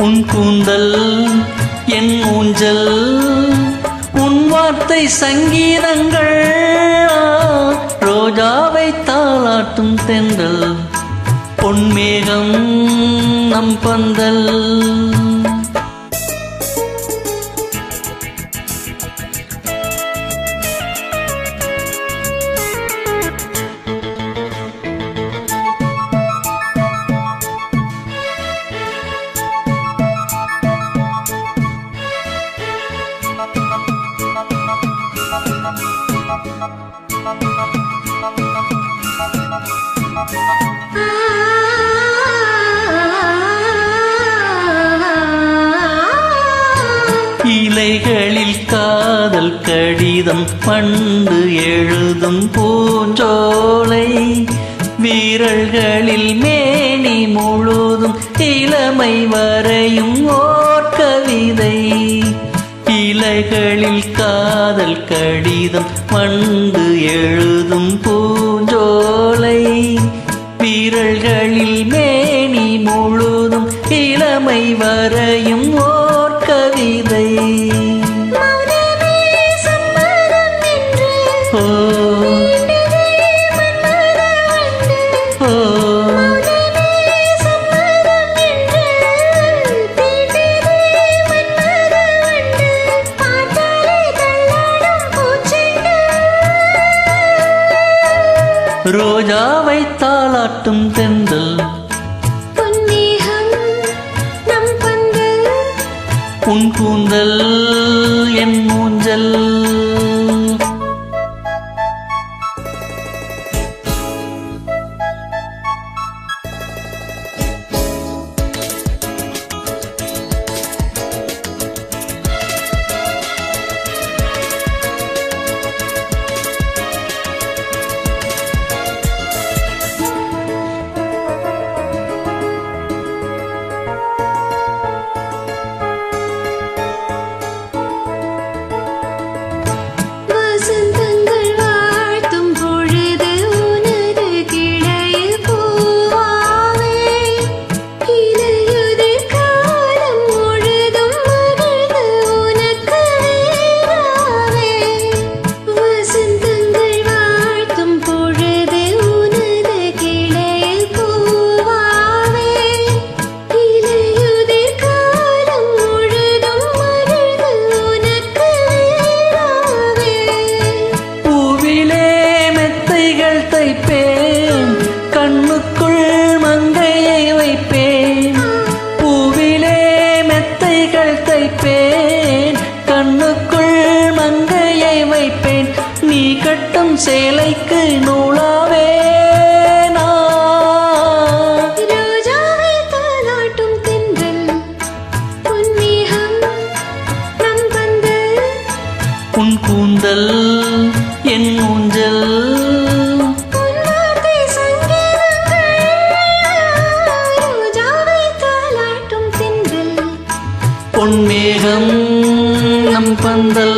உன் கூந்தல் என் ஊஞ்சல், உன் வார்த்தை சங்கீதங்கள், ரோஜாவை தாளாட்டும் தென்றல், பொன்மேகம் நம் பந்தல். இலைகளில் காதல் கடிதம் பண்டு எழுதும் பூஞ்சோலை, வீரல்களில் மேனி முழுதும் இளமை வரையும் ஓர் கவிதை. இலைகளில் காதல் கடிதம் பண்டு எழுதும் பூஞ்சோலை, வீரல்களில் மேனி முழுதும் இளமை வரையும் ஓர் கவிதை. ரோஜாவை தாளாட்டும் தென்றல், பொன்மேகம் நம் பந்தல், உன் கூந்தல் என் ஊஞ்சல். கண்ணுக்குள் மங்கையை வைப்பேன், பூவிலே மெத்தைகள் தைப்பேன், கண்ணுக்குள் மங்கையை வைப்பேன், நீ கட்டும் சேலைக்கு நூலாவே. ரோஜாவை தாளாட்டும் தென்றல், பொன்மேகம் நம் பந்தல், உன் கூந்தல் என் ஊஞ்சல், பொன்மேகம் நம் பந்தல்.